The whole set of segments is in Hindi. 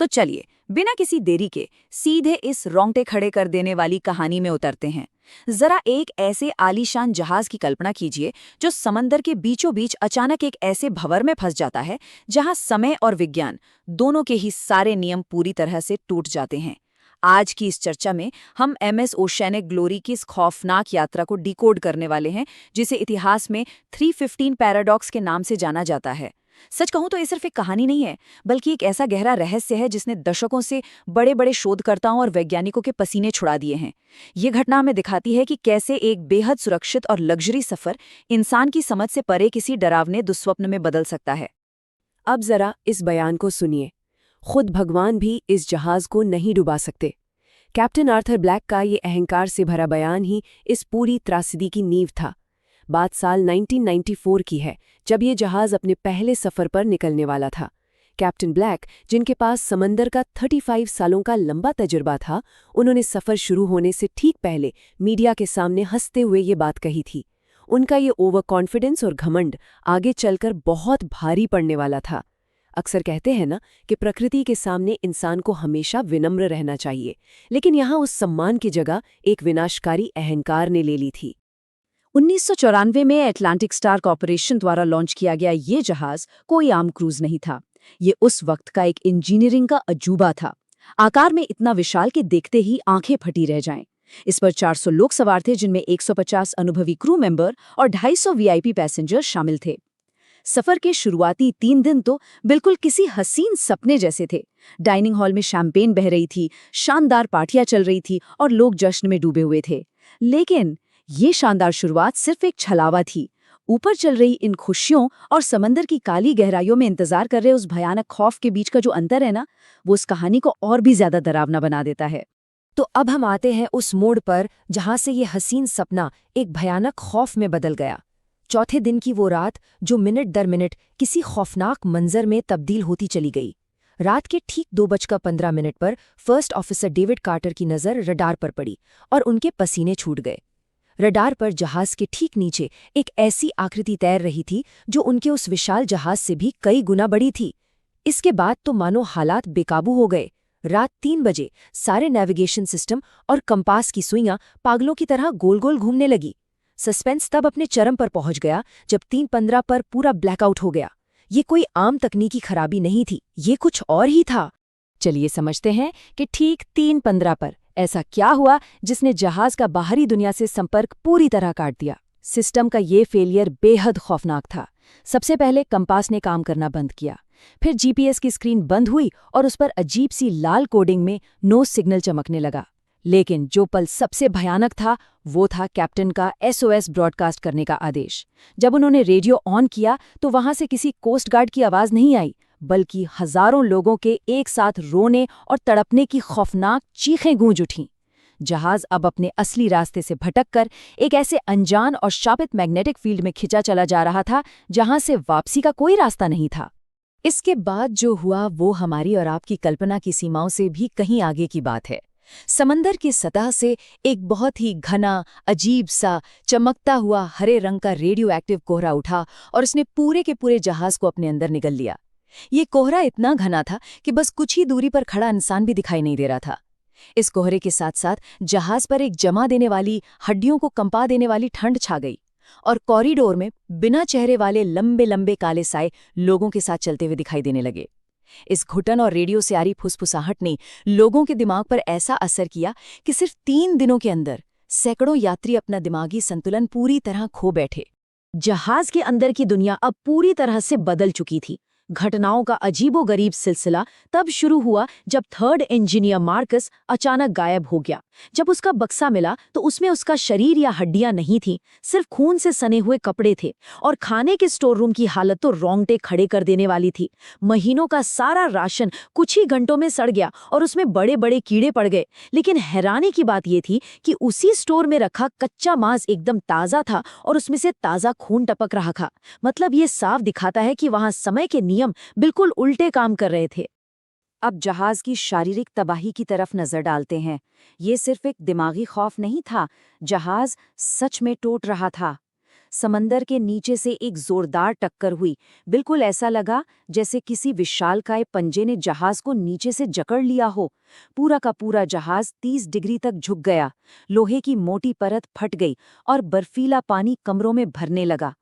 तो चलिए बिना किसी देरी के सीधे इस रोंगटे खड़े कर देने वाली कहानी में उतरते हैं। जरा एक ऐसे आलीशान जहाज की कल्पना कीजिए जो समंदर के बीचों बीच अचानक एक ऐसे भंवर में फंस जाता है जहां समय और विज्ञान दोनों के ही सारे नियम पूरी तरह से टूट जाते हैं। आज की इस चर्चा में हम MS ओशियानिक ग्लोरी की इस खौफनाक यात्रा को डिकोड करने वाले हैं, जिसे इतिहास में 315 पैराडॉक्स के नाम से जाना जाता है। सच कहूं तो ये सिर्फ एक कहानी नहीं है, बल्कि एक ऐसा गहरा रहस्य है जिसने दशकों से बड़े बड़े शोधकर्ताओं और वैज्ञानिकों के पसीने छुड़ा दिए हैं। ये घटना हमें दिखाती है कि कैसे एक बेहद सुरक्षित और लग्जरी सफर इंसान की समझ से परे किसी डरावने दुस्वप्न में बदल सकता है। अब जरा इस बयान को सुनिए। खुद भगवान भी इस जहाज को नहीं डुबा सकते। कैप्टन आर्थर ब्लैक का ये अहंकार से भरा बयान ही इस पूरी त्रासदी की नींव था। बात साल 1994 की है, जब ये जहाज अपने पहले सफर पर निकलने वाला था। कैप्टन ब्लैक, जिनके पास समंदर का 35 सालों का लंबा तजुर्बा था, उन्होंने सफर शुरू होने से ठीक पहले मीडिया के सामने हंसते हुए ये बात कही थी। उनका ये ओवर कॉन्फिडेंस और घमंड आगे चलकर बहुत भारी पड़ने वाला था। अक्सर कहते हैं ना कि प्रकृति के सामने इंसान को हमेशा विनम्र रहना चाहिए, लेकिन यहाँ उस सम्मान की जगह एक विनाशकारी अहंकार ने ले ली थी। 1994 में अटलांटिक स्टार कॉर्पोरेशन द्वारा लॉन्च किया गया ये जहाज कोई आम क्रूज नहीं था। ये उस वक्त का एक इंजीनियरिंग का अजूबा था। आकार में इतना विशाल कि देखते ही आंखें फटी रह जाएं। इस पर 400 लोग सवार थे, जिनमें 150 अनुभवी क्रू मेंबर और 250 VIP पैसेंजर शामिल थे। सफर के शुरुआती 3 दिन तो बिल्कुल किसी हसीन सपने जैसे थे। डाइनिंग हॉल में शैंपेन बह रही थी, शानदार पार्टियां चल रही थी और लोग जश्न में डूबे हुए थे। लेकिन ये शानदार शुरुआत सिर्फ एक छलावा थी। ऊपर चल रही इन खुशियों और समंदर की काली गहराइयों में इंतजार कर रहे उस भयानक खौफ के बीच का जो अंतर है ना, वो उस कहानी को और भी ज्यादा डरावना बना देता है। तो अब हम आते हैं उस मोड़ पर जहां से ये हसीन सपना एक भयानक खौफ में बदल गया। चौथे दिन की वो रात जो मिनट दर मिनट किसी खौफनाक मंजर में तब्दील होती चली गई। रात के ठीक 2:15 पर फर्स्ट ऑफिसर डेविड कार्टर की नज़र रडार पर पड़ी और उनके पसीने छूट गए। रडार पर जहाज के ठीक नीचे एक ऐसी आकृति तैर रही थी जो उनके उस विशाल जहाज से भी कई गुना बड़ी थी। इसके बाद तो मानो हालात बेकाबू हो गए। रात 3 बजे सारे नेविगेशन सिस्टम और कंपास की सुइयां पागलों की तरह गोल गोल घूमने लगी। सस्पेंस तब अपने चरम पर पहुंच गया जब 3:15 पर पूरा ब्लैकआउट हो गया। ये कोई आम तकनीकी खराबी नहीं थी, ये कुछ और ही था। चलिए समझते हैं कि ठीक 3:15 पर ऐसा क्या हुआ जिसने जहाज का बाहरी दुनिया से संपर्क पूरी तरह काट दिया। सिस्टम का ये फेलियर बेहद खौफनाक था। सबसे पहले कंपास ने काम करना बंद किया, फिर GPS की स्क्रीन बंद हुई और उस पर अजीब सी लाल कोडिंग में नो सिग्नल चमकने लगा। लेकिन जो पल सबसे भयानक था वो था कैप्टन का SOS ब्रॉडकास्ट करने का आदेश। जब उन्होंने रेडियो ऑन किया तो वहां से किसी कोस्ट गार्ड की आवाज नहीं आई, बल्कि हजारों लोगों के एक साथ रोने और तड़पने की खौफनाक चीखें गूंज उठीं। जहाज अब अपने असली रास्ते से भटककर एक ऐसे अनजान और शापित मैग्नेटिक फील्ड में खिंचा चला जा रहा था जहां से वापसी का कोई रास्ता नहीं था। इसके बाद जो हुआ वो हमारी और आपकी कल्पना की सीमाओं से भी कहीं आगे की बात है। समंदर की सतह से एक बहुत ही घना, अजीब सा, चमकता हुआ हरे रंग का रेडियो एक्टिव कोहरा उठा और उसने पूरे के पूरे जहाज को अपने अंदर निगल लिया। ये कोहरा इतना घना था कि बस कुछ ही दूरी पर खड़ा इंसान भी दिखाई नहीं दे रहा था। इस कोहरे के साथ साथ जहाज पर एक जमा देने वाली, हड्डियों को कंपा देने वाली ठंड छा गई और कॉरिडोर में बिना चेहरे वाले लंबे लंबे काले साए लोगों के साथ चलते हुए दिखाई देने लगे। इस घुटन और रेडियो से आ रही फुसफुसाहट ने लोगों के दिमाग पर ऐसा असर किया कि सिर्फ 3 दिनों के अंदर सैकड़ों यात्री अपना दिमागी संतुलन पूरी तरह खो बैठे। जहाज के अंदर की दुनिया अब पूरी तरह से बदल चुकी थी। घटनाओं का अजीबोगरीब सिलसिला तब शुरू हुआ जब 3rd इंजीनियर मार्कस अचानक गायब हो गया। जब उसका बक्सा मिला तो उसमें उसका शरीर या हड्डियां नहीं थीं, सिर्फ खून से सने हुए कपड़े थे और खाने के स्टोर रूम की हालत तो रोंगटे खड़े कर देने वाली थी। महीनों का सारा राशन कुछ ही घंटों में सड़ गया और उसमें बड़े बड़े कीड़े पड़ गए। लेकिन हैरानी की बात यह थी कि उसी स्टोर में रखा कच्चा मांस एकदम ताज़ा था और उसमें से ताज़ा खून टपक रहा था। मतलब ये साफ दिखाता है कि वहां समय के नियम बिल्कुल उल्टे काम कर रहे थे। अब जहाज की शारीरिक तबाही की तरफ नजर डालते हैं। ये सिर्फ एक दिमागी खौफ नहीं था, जहाज सच में टूट रहा था। समंदर के नीचे से एक जोरदार टक्कर हुई। बिल्कुल ऐसा लगा जैसे किसी विशालकाय पंजे ने जहाज को नीचे से जकड़ लिया हो। पूरा का पूरा जहाज 30 डिग्री तक झुक गया। लोहे की मोटी परत फट गई और बर्फीला पानी कमरों में भरने लगा।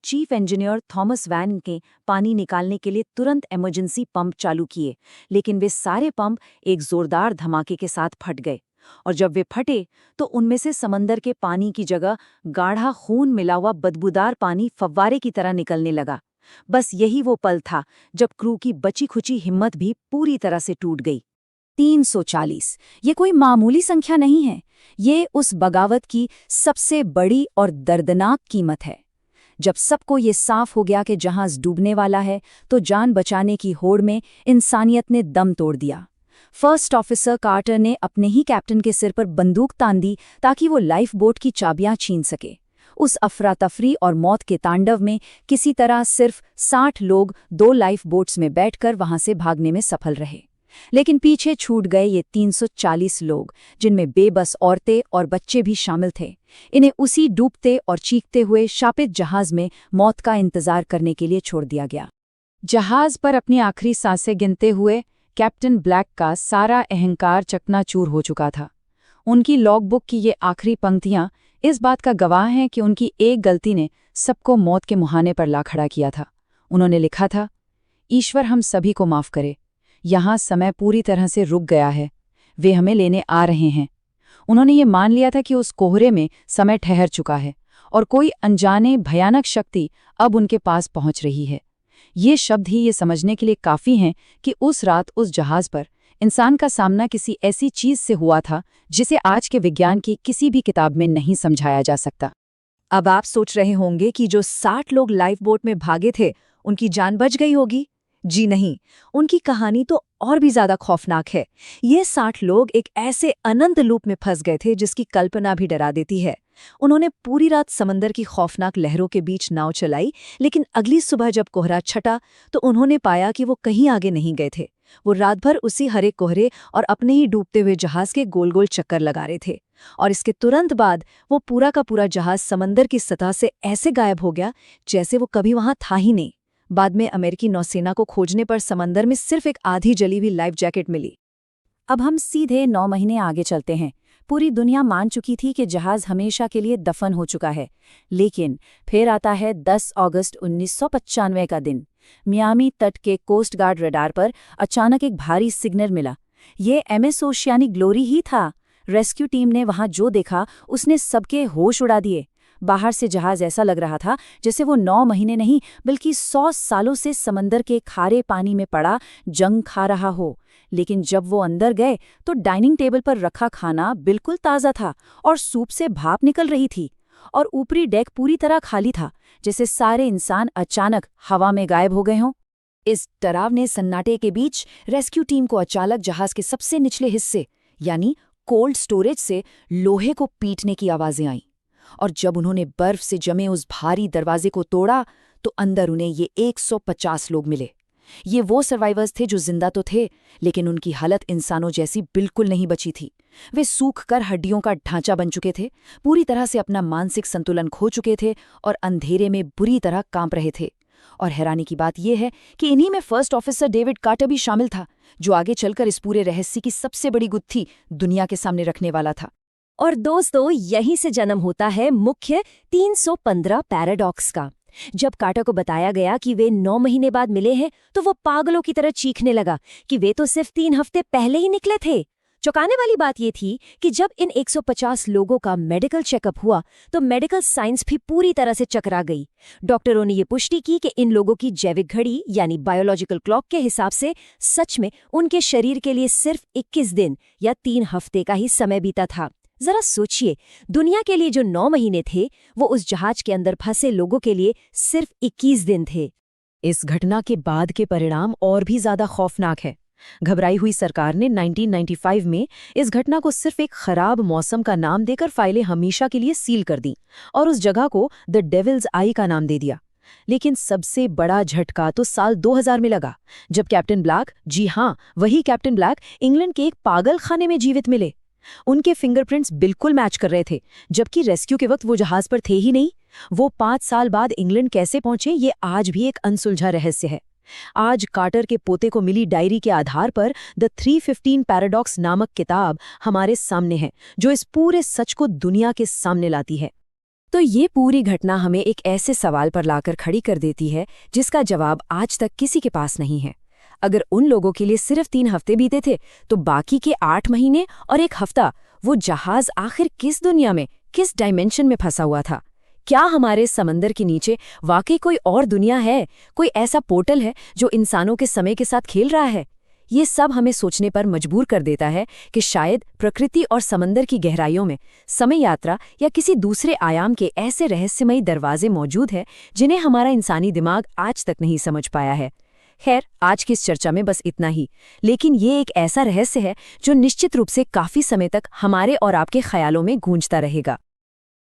चीफ इंजीनियर थॉमस वैन के पानी निकालने के लिए तुरंत इमरजेंसी पंप चालू किए, लेकिन वे सारे पंप एक जोरदार धमाके के साथ फट गए। और जब वे फटे तो उनमें से समंदर के पानी की जगह गाढ़ा खून मिला हुआ बदबूदार पानी फव्वारे की तरह निकलने लगा। बस यही वो पल था जब क्रू की बची खुची हिम्मत भी पूरी तरह से टूट गई। 340 ये कोई मामूली संख्या नहीं है, ये उस बगावत की सबसे बड़ी और दर्दनाक कीमत है। जब सबको ये साफ हो गया कि जहाज डूबने वाला है, तो जान बचाने की होड़ में इंसानियत ने दम तोड़ दिया। फर्स्ट ऑफिसर कार्टर ने अपने ही कैप्टन के सिर पर बंदूक तान दी ताकि वो लाइफ बोट की चाबियां छीन सके। उस अफरा तफरी और मौत के तांडव में किसी तरह सिर्फ 60 लोग 2 लाइफ बोट्स में बैठकर वहां से भागने में सफल रहे। लेकिन पीछे छूट गए ये 340 लोग, जिनमें बेबस औरतें और बच्चे भी शामिल थे। इन्हें उसी डूबते और चीखते हुए शापित जहाज में मौत का इंतजार करने के लिए छोड़ दिया गया। जहाज पर अपनी आखिरी सांसें गिनते हुए कैप्टन ब्लैक का सारा अहंकार चकनाचूर हो चुका था। उनकी लॉगबुक की ये आखिरी पंक्तियां इस बात का गवाह हैं कि उनकी एक गलती ने सबको मौत के मुहाने पर ला खड़ा किया था। उन्होंने लिखा था, ईश्वर हम सभी को माफ करे, यहाँ समय पूरी तरह से रुक गया है, वे हमें लेने आ रहे हैं। उन्होंने ये मान लिया था कि उस कोहरे में समय ठहर चुका है और कोई अनजाने भयानक शक्ति अब उनके पास पहुंच रही है। ये शब्द ही ये समझने के लिए काफ़ी हैं कि उस रात उस जहाज पर इंसान का सामना किसी ऐसी चीज़ से हुआ था जिसे आज के विज्ञान की किसी भी किताब में नहीं समझाया जा सकता। अब आप सोच रहे होंगे कि जो 60 लोग लाइफ बोट में भागे थे उनकी जान बच गई होगी। जी नहीं, उनकी कहानी तो और भी ज्यादा खौफनाक है। ये 60 लोग एक ऐसे अनंत लूप में फंस गए थे जिसकी कल्पना भी डरा देती है। उन्होंने पूरी रात समंदर की खौफनाक लहरों के बीच नाव चलाई, लेकिन अगली सुबह जब कोहरा छटा तो उन्होंने पाया कि वो कहीं आगे नहीं गए थे। वो रात भर उसी हरे कोहरे और अपने ही डूबते हुए जहाज के गोल गोल चक्कर लगा रहे थे। और इसके तुरंत बाद वो पूरा का पूरा जहाज समंदर की सतह से ऐसे गायब हो गया जैसे वो कभी वहां था ही नहीं। बाद में अमेरिकी नौसेना को खोजने पर समंदर में सिर्फ एक आधी जली हुई लाइफ जैकेट मिली। अब हम सीधे 9 महीने आगे चलते हैं। पूरी दुनिया मान चुकी थी कि जहाज हमेशा के लिए दफन हो चुका है, लेकिन फिर आता है 10 अगस्त 1995 का दिन। मियामी तट के कोस्ट गार्ड रडार पर अचानक एक भारी सिग्नल मिला। ये MS ओशियानिक ग्लोरी ही था। रेस्क्यू टीम ने वहां जो देखा उसने सबके होश उड़ा दिए। बाहर से जहाज ऐसा लग रहा था जैसे वो 9 महीने नहीं बल्कि 100 सालों से समंदर के खारे पानी में पड़ा जंग खा रहा हो। लेकिन जब वो अंदर गए तो डाइनिंग टेबल पर रखा खाना बिल्कुल ताज़ा था और सूप से भाप निकल रही थी। और ऊपरी डेक पूरी तरह खाली था, जैसे सारे इंसान अचानक हवा में गायब हो गए हों। इस डरावने सन्नाटे के बीच रेस्क्यू टीम को अचानक जहाज के सबसे निचले हिस्से यानी कोल्ड स्टोरेज से लोहे को पीटने की आवाज़ें आईं। और जब उन्होंने बर्फ से जमे उस भारी दरवाजे को तोड़ा तो अंदर उन्हें ये 150 लोग मिले। ये वो सर्वाइवर्स थे जो जिंदा तो थे, लेकिन उनकी हालत इंसानों जैसी बिल्कुल नहीं बची थी। वे सूख कर हड्डियों का ढांचा बन चुके थे, पूरी तरह से अपना मानसिक संतुलन खो चुके थे और अंधेरे में बुरी तरह कांप रहे थे। और हैरानी की बात यह है कि इन्हीं में फर्स्ट ऑफिसर डेविड कार्टर भी शामिल था, जो आगे चलकर इस पूरे रहस्य की सबसे बड़ी गुत्थी दुनिया के सामने रखने वाला था। और दोस्तों, यहीं से जन्म होता है मुख्य 315 पैराडॉक्स का। जब कार्टर को बताया गया कि वे 9 महीने बाद मिले हैं तो वो पागलों की तरह चीखने लगा कि वे तो सिर्फ 3 हफ्ते पहले ही निकले थे। चौंकाने वाली बात ये थी कि जब इन 150 लोगों का मेडिकल चेकअप हुआ तो मेडिकल साइंस भी पूरी तरह से चकरा गई। डॉक्टरों ने ये पुष्टि की कि इन लोगों की जैविक घड़ी यानी बायोलॉजिकल क्लॉक के हिसाब से सच में उनके शरीर के लिए सिर्फ 21 दिन या 3 हफ्ते का ही समय बीता था। जरा सोचिए, दुनिया के लिए जो 9 महीने थे वो उस जहाज के अंदर फंसे लोगों के लिए सिर्फ 21 दिन थे। इस घटना के बाद के परिणाम और भी ज्यादा खौफनाक है। घबराई हुई सरकार ने 1995 में इस घटना को सिर्फ एक खराब मौसम का नाम देकर फाइलें हमेशा के लिए सील कर दी और उस जगह को द डेविल्स आई का नाम दे दिया। लेकिन सबसे बड़ा झटका तो साल 2000 में लगा, जब कैप्टन ब्लैक, जी हाँ वही कैप्टन ब्लैक, इंग्लैंड के एक पागल खाने में जीवित मिले। उनके फिंगरप्रिंट्स बिल्कुल मैच कर रहे थे, जबकि रेस्क्यू के वक्त वो जहाज पर थे ही नहीं। वो 5 साल बाद इंग्लैंड कैसे पहुंचे ये आज भी एक अनसुलझा रहस्य है। आज कार्टर के पोते को मिली डायरी के आधार पर द 315 पैराडॉक्स नामक किताब हमारे सामने है, जो इस पूरे सच को दुनिया के सामने लाती है। तो ये पूरी घटना हमें एक ऐसे सवाल पर लाकर खड़ी कर देती है जिसका जवाब आज तक किसी के पास नहीं है। अगर उन लोगों के लिए सिर्फ 3 हफ्ते बीते थे, तो बाकी के 8 महीने और 1 हफ्ता वो जहाज आखिर किस दुनिया में, किस डायमेंशन में फंसा हुआ था? क्या हमारे समंदर के नीचे वाकई कोई और दुनिया है, कोई ऐसा पोर्टल है जो इंसानों के समय के साथ खेल रहा है? ये सब हमें सोचने पर मजबूर कर देता है कि शायद प्रकृति और समंदर की गहराइयों में समय यात्रा या किसी दूसरे आयाम के ऐसे रहस्यमयी दरवाजे मौजूद हैं जिन्हें हमारा इंसानी दिमाग आज तक नहीं समझ पाया है। खैर, आज की इस चर्चा में बस इतना ही, लेकिन ये एक ऐसा रहस्य है जो निश्चित रूप से काफी समय तक हमारे और आपके ख्यालों में गूंजता रहेगा।